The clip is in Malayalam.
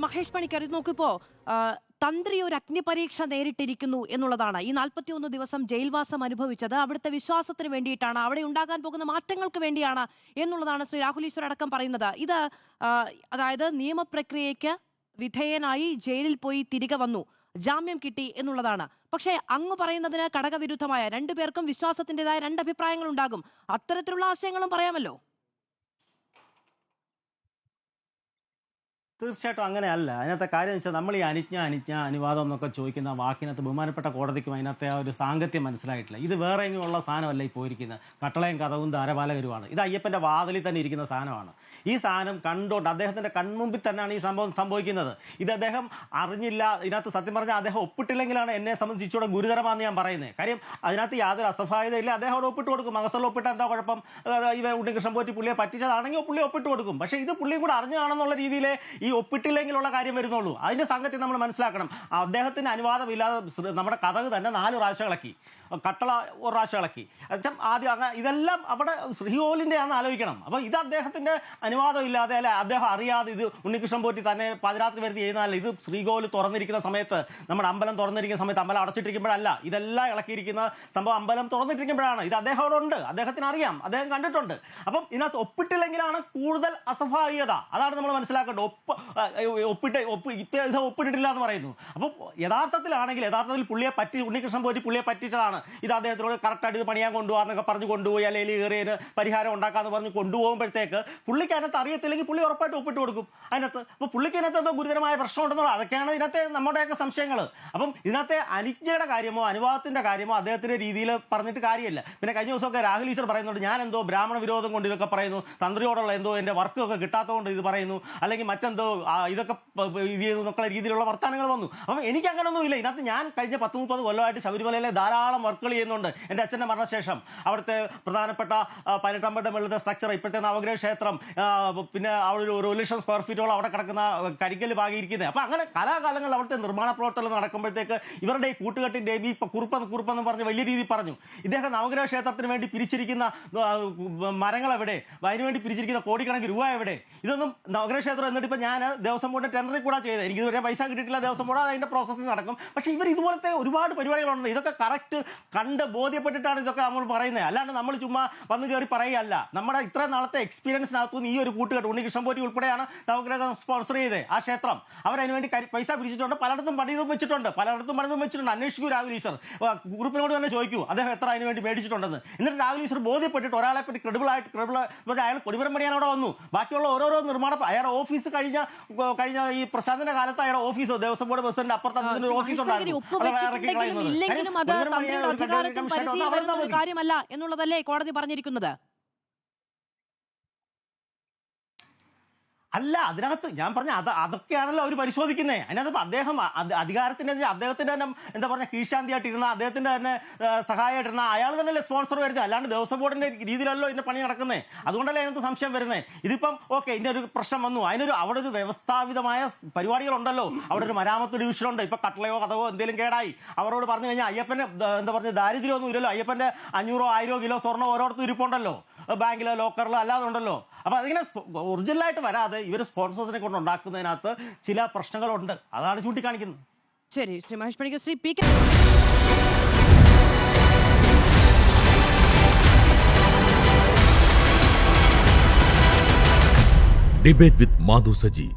മഹേഷ് പണിക്കർ ഇത് നോക്കിപ്പോ തന്ത്രി ഒരു അഗ്നിപരീക്ഷ നേരിട്ടിരിക്കുന്നു എന്നുള്ളതാണ്. ഈ 41 ദിവസം ജയിൽവാസം അനുഭവിച്ചത് അവിടുത്തെ വിശ്വാസത്തിന് വേണ്ടിയിട്ടാണ്, അവിടെ ഉണ്ടാകാൻ പോകുന്ന മാറ്റങ്ങൾക്ക് വേണ്ടിയാണ് എന്നുള്ളതാണ് ശ്രീ രാഹുൽ ഈശ്വർ അടക്കം പറയുന്നത്. ഇത് അതായത് നിയമപ്രക്രിയയ്ക്ക് വിധേയനായി ജയിലിൽ പോയി തിരികെ വന്നു, ജാമ്യം കിട്ടി എന്നുള്ളതാണ്. പക്ഷേ അങ്ങ് പറയുന്നതിന് ഘടകവിരുദ്ധമായ രണ്ടുപേർക്കും വിശ്വാസത്തിൻ്റെതായ രണ്ടഭിപ്രായങ്ങൾ ഉണ്ടാകും. അത്തരത്തിലുള്ള ആശയങ്ങളും പറയാമല്ലോ. തീർച്ചയായിട്ടും അങ്ങനെയല്ല. അതിനകത്തെ കാര്യം വെച്ചാൽ നമ്മൾ ഈ അനുവാദം എന്നൊക്കെ ചോദിക്കുന്ന വാക്കിനകത്ത് ബഹുമാനപ്പെട്ട കോടതിക്കും അതിനകത്തെ ആ ഒരു സാങ്കത്യം മനസ്സിലായിട്ടില്ല. ഇത് വേറെ എങ്ങനെയുള്ള സാധനമല്ല ഈ പോയിരിക്കുന്നത്. കട്ടളയും കഥവും ധാരപാലകരുമാണ്. ഇത് അയ്യപ്പൻ്റെ വാതിലിൽ തന്നെ ഇരിക്കുന്ന സാധനമാണ്. ഈ സാധനം കണ്ടുകൊണ്ട് അദ്ദേഹത്തിൻ്റെ കൺമുമ്പിൽ തന്നെയാണ് ഈ സംഭവം സംഭവിക്കുന്നത്. ഇത് അദ്ദേഹം അറിഞ്ഞില്ല. ഇതിനകത്ത് സത്യം പറഞ്ഞാൽ അദ്ദേഹം ഒപ്പിട്ടില്ലെങ്കിലാണ് എന്നെ സംബന്ധിച്ചൂടെ ഗുരുതരമാണെന്ന് ഞാൻ പറയുന്നത്. കാര്യം അതിനകത്ത് യാതൊരു അസഭാവികതയില്ല. അദ്ദേഹം അവിടെ ഒപ്പിട്ട് കൊടുക്കും. മകസറിൽ ഒപ്പിട്ട് എന്താ കുഴപ്പം? ഇവ ഉണ്ണികൃഷ്ണൻ പോറ്റി പുള്ളിയെ പറ്റിച്ചതാണെങ്കിൽ പുള്ളി ഒപ്പിട്ട് കൊടുക്കും. പക്ഷേ ഇത് പുള്ളിയും കൂടെ അറിഞ്ഞാണെന്നുള്ള രീതിയിൽ ഈ ഒപ്പിട്ടില്ലെങ്കിലുള്ള കാര്യം വരുന്നുള്ളൂ. അതിന്റെ സംഗതി നമ്മൾ മനസ്സിലാക്കണം. അദ്ദേഹത്തിന് അനുവാദമില്ലാതെ നമ്മുടെ കഥക് തന്നെ 4 പ്രാവശ്യം ഇളക്കി, കട്ടള ഒരു പ്രാവശ്യം ഇളക്കി. ആദ്യം ഇതെല്ലാം അവിടെ ശ്രീകോവിലിൻ്റെ ആണെന്ന് ആലോചിക്കണം. അപ്പോൾ ഇത് അദ്ദേഹത്തിൻ്റെ അനുവാദം ഇല്ലാതെ അല്ലെ അദ്ദേഹം അറിയാതെ ഇത് ഉണ്ണികൃഷ്ണൻ പോറ്റി തന്നെ പാതിരാത്രി വരുത്തി ചെയ്യുന്നതല്ല. ഇത് ശ്രീകോവിൽ തുറന്നിരിക്കുന്ന സമയത്ത്, നമ്മുടെ അമ്പലം തുറന്നിരിക്കുന്ന സമയത്ത്, അമ്പലം അടച്ചിട്ടിരിക്കുമ്പോഴല്ല, ഇതെല്ലാം ഇളക്കിയിരിക്കുന്ന സംഭവം അമ്പലം തുറന്നിട്ടിരിക്കുമ്പോഴാണ്. ഇത് അദ്ദേഹം അവിടെ ഉണ്ട്, അദ്ദേഹത്തിന് അറിയാം, അദ്ദേഹം കണ്ടിട്ടുണ്ട്. അപ്പം ഇതിനകത്ത് ഒപ്പിട്ടില്ലെങ്കിലാണ് കൂടുതൽ അസ്വാഭാവികത. അതാണ് നമ്മൾ മനസ്സിലാക്കേണ്ടത്. ഒപ്പിട്ടിട്ടില്ല എന്ന് പറയുന്നു. അപ്പം യഥാർത്ഥത്തിൽ പുള്ളിയെ ഉണ്ണികൃഷ്ണൻ പോറ്റി പുള്ളിയെ പറ്റിച്ചതാണ്. ഇത് അദ്ദേഹത്തിനോട് കറക്റ്റായിട്ട് ഇത് പണിയാൻ കൊണ്ടുപോകാന്നൊക്കെ പറഞ്ഞ് കൊണ്ടുപോയി, അല്ലെങ്കിൽ കയറിയതിന് പരിഹാരം ഉണ്ടാക്കാന്ന് പറഞ്ഞ് കൊണ്ടുപോകുമ്പോഴത്തേക്ക് പുള്ളിക്ക് അതിനകത്ത് അറിയത്തില്ലെങ്കിൽ പുള്ളി ഉറപ്പായിട്ട് ഒപ്പിട്ട് കൊടുക്കും അതിനകത്ത്. അപ്പോൾ പുള്ളിക്ക് ഇതിനകത്ത് എന്തോ ഗുരുതരമായ പ്രശ്നം ഉണ്ടെന്നുള്ള അതൊക്കെയാണ് ഇതിനകത്തെ നമ്മുടെയൊക്കെ സംശയങ്ങൾ. അപ്പം ഇതിനകത്തെ അനുജ്ഞയുടെ കാര്യമോ അനുവാദത്തിൻ്റെ കാര്യമോ അദ്ദേഹത്തിൻ്റെ രീതിയിൽ പറഞ്ഞിട്ട് കാര്യമില്ല. പിന്നെ കഴിഞ്ഞ ദിവസമൊക്കെ രാഹുൽ ഈശ്വർ പറയുന്നുണ്ട് ഞാൻ എന്തോ ബ്രാഹ്മണ വിരോധം കൊണ്ട് ഇതൊക്കെ പറയുന്നു, തന്ത്രിയോടുള്ള എന്തോ എൻ്റെ വർക്കൊക്കെ കിട്ടാത്തതുകൊണ്ട് ഇത് പറയുന്നു, അല്ലെങ്കിൽ മറ്റെന്തോ ഇതൊക്കെ ഇത് ചെയ്യുന്നൊക്കെ രീതിയിലുള്ള വർത്തമാനങ്ങൾ വന്നു. അപ്പം എനിക്ക് അങ്ങനെയൊന്നും ഇല്ല. ഇതിനകത്ത് ഞാൻ കഴിഞ്ഞ 10-30 കൊല്ലമായിട്ട് ശബരിമലയിലെ ധാരാളം വർക്കുകൾ ചെയ്യുന്നുണ്ട്. എൻ്റെ അച്ഛൻ്റെ മരണശേഷം അവിടുത്തെ പ്രധാനപ്പെട്ട 18 അമ്പലത്തെ മുകളിലത്തെ സ്ട്രക്ചർ, ഇപ്പോഴത്തെ നവഗ്രഹ ക്ഷേത്രം, പിന്നെ അവിടെ ഒരു 1 ലക്ഷം സ്ക്വയർ ഫീറ്റോളം അവിടെ കിടക്കുന്ന കരിക്കൽ ഭാഗിയിരിക്കുന്നത്. അപ്പം അങ്ങനെ കലാകാലങ്ങളിൽ അവിടുത്തെ നിർമ്മാണ പ്രവർത്തനം നടക്കുമ്പോഴത്തേക്ക് ഇവരുടെ ഈ കൂട്ടുകെട്ടിൻ്റെ ഇപ്പോൾ കുറുപ്പെന്ന് പറഞ്ഞ് വലിയ രീതിയിൽ പറഞ്ഞു. ഇദ്ദേഹം നവഗ്രഹ ക്ഷേത്രത്തിന് വേണ്ടി പിരിച്ചിരിക്കുന്ന മരങ്ങൾ എവിടെ, അതിനുവേണ്ടി പിരിച്ചിരിക്കുന്ന കോടിക്കണക്കിന് രൂപ എവിടെ? ഇതൊന്നും നവഗ്രഹ ക്ഷേത്രം എന്നിട്ട് ഇപ്പം ഞാൻ ദേവസ്വം ബോർഡിൻ്റെ ടെൻഡറിൽ കൂടെ ചെയ്തത്. എനിക്ക് ഇതുവരെ പൈസ കിട്ടിയിട്ടില്ല. ദേവസ്വം ബോർഡ് അതിൻ്റെ പ്രോസസ്സിംഗ് നടക്കും. പക്ഷേ ഇവർ ഇതുപോലത്തെ ഒരുപാട് പരിപാടികളുണ്ട്. ഇതൊക്കെ കറക്റ്റ് കണ്ട് ബോധ്യപ്പെട്ടിട്ടാണ് ഇതൊക്കെ നമ്മൾ പറയുന്നത്. അല്ലാണ്ട് നമ്മൾ ചുമ്മാ വന്ന് കയറി പറയുകയല്ല. നമ്മുടെ ഇത്ര നാളത്തെ എക്സ്പീരിയൻസിനകത്തുനിന്ന് ഈ ഒരു കൂട്ടുകെട്ട് ഉണ്ണികൃഷ്ണൻ പോറ്റി ഉൾപ്പെടെയാണ് നവഗ്രഹം സ്പോൺസർ ചെയ്തത് ആ ക്ഷേത്രം. അവരതിന് വേണ്ടി പൈസ പിരിച്ചിട്ടുണ്ട്, പലയിടത്തും പണിതും വെച്ചിട്ടുണ്ട്. അന്വേഷിക്കൂ രാഹുൽ ഈശ്വർ, ഗ്രൂപ്പിനോട് തന്നെ ചോദിക്കൂ അദ്ദേഹം എത്ര അതിന് വേണ്ടി മേടിച്ചിട്ടുണ്ടെന്ന്. എന്നിട്ട് രാഹുൽ ഈശ്വർ ബോധ്യപ്പെട്ടിട്ട് ഒരാളെ പറ്റി ക്രെഡിബിൾ അയാൾ കൊടിമരം പണിയാൻ അവിടെ വന്നു. ബാക്കിയുള്ള ഓരോരോ നിർമ്മാണം അയാളുടെ ഓഫീസ് കഴിഞ്ഞ ഈ പ്രശാന്തിന്റെ കാലത്ത് അയാളുടെ ഓഫീസ് ദേവസ്വം ബോർഡ് പ്രസിഡന്റ് അപ്പുറത്ത് ഓഫീസ് ഉണ്ടായിരുന്നു. കാര്യമല്ല എന്നുള്ളതല്ലേ കോടതി പറഞ്ഞിരിക്കുന്നത്? അല്ല, അതിനകത്ത് ഞാൻ പറഞ്ഞ അതൊക്കെയാണല്ലോ അവർ പരിശോധിക്കുന്നത്. അതിനകത്ത് അദ്ദേഹം അദ്ദേഹത്തിന്റെ തന്നെ എന്താ പറഞ്ഞ കീഴ്ശാന്തിയായിട്ടിരുന്ന, അദ്ദേഹത്തിന്റെ തന്നെ സഹായമായിട്ടിരുന്ന അയാൾ തന്നെയല്ലേ സ്പോൺസർ വരുന്നത്. അല്ലാണ്ട് ദേവസ്വം ബോർഡിന്റെ രീതിയിലല്ലോ ഇതിന്റെ പണി നടക്കുന്നത്. അതുകൊണ്ടല്ലേ അതിനകത്ത് സംശയം വരുന്നത്. ഇതിപ്പം ഓക്കെ, ഇതിന്റെ ഒരു പ്രശ്നം വന്നു, അവിടെ ഒരു വ്യവസ്ഥാപിതമായ പരിപാടികളുണ്ടല്ലോ. അവിടെ ഒരു മരാമത്ത് ഡിവിഷനുണ്ട്. ഇപ്പൊ കട്ടളയോ കഥവോ എന്തെങ്കിലും കേടായി അവരോട് പറഞ്ഞു കഴിഞ്ഞാൽ അയ്യപ്പന് എന്താ പറഞ്ഞ ദാരിദ്ര്യമൊന്നും ഇല്ലല്ലോ. അയ്യപ്പന്റെ 500-1000 കിലോ സ്വർണ്ണം ഓരോരുത്തർ ഇരിപ്പുണ്ടല്ലോ, ബാങ്കിലോ ലോക്കറിലോ അല്ലാതെ ഉണ്ടല്ലോ. അപ്പോൾ അതിങ്ങനെ ഒറിജിനലായിട്ട് വരാതെ ഇവർ സ്പോൺസേഴ്സിനെ കൊണ്ട് ഉണ്ടാക്കുന്നതിനകത്ത് ചില പ്രശ്നങ്ങളുണ്ട്. അതാണ് ചൂണ്ടിക്കാണിക്കുന്നത്. ശരി, ശ്രീ മഹേഷ് പണിക്കർ, ശ്രീ പി. ഡിബേറ്റ് വിത്ത് മാധു സജി.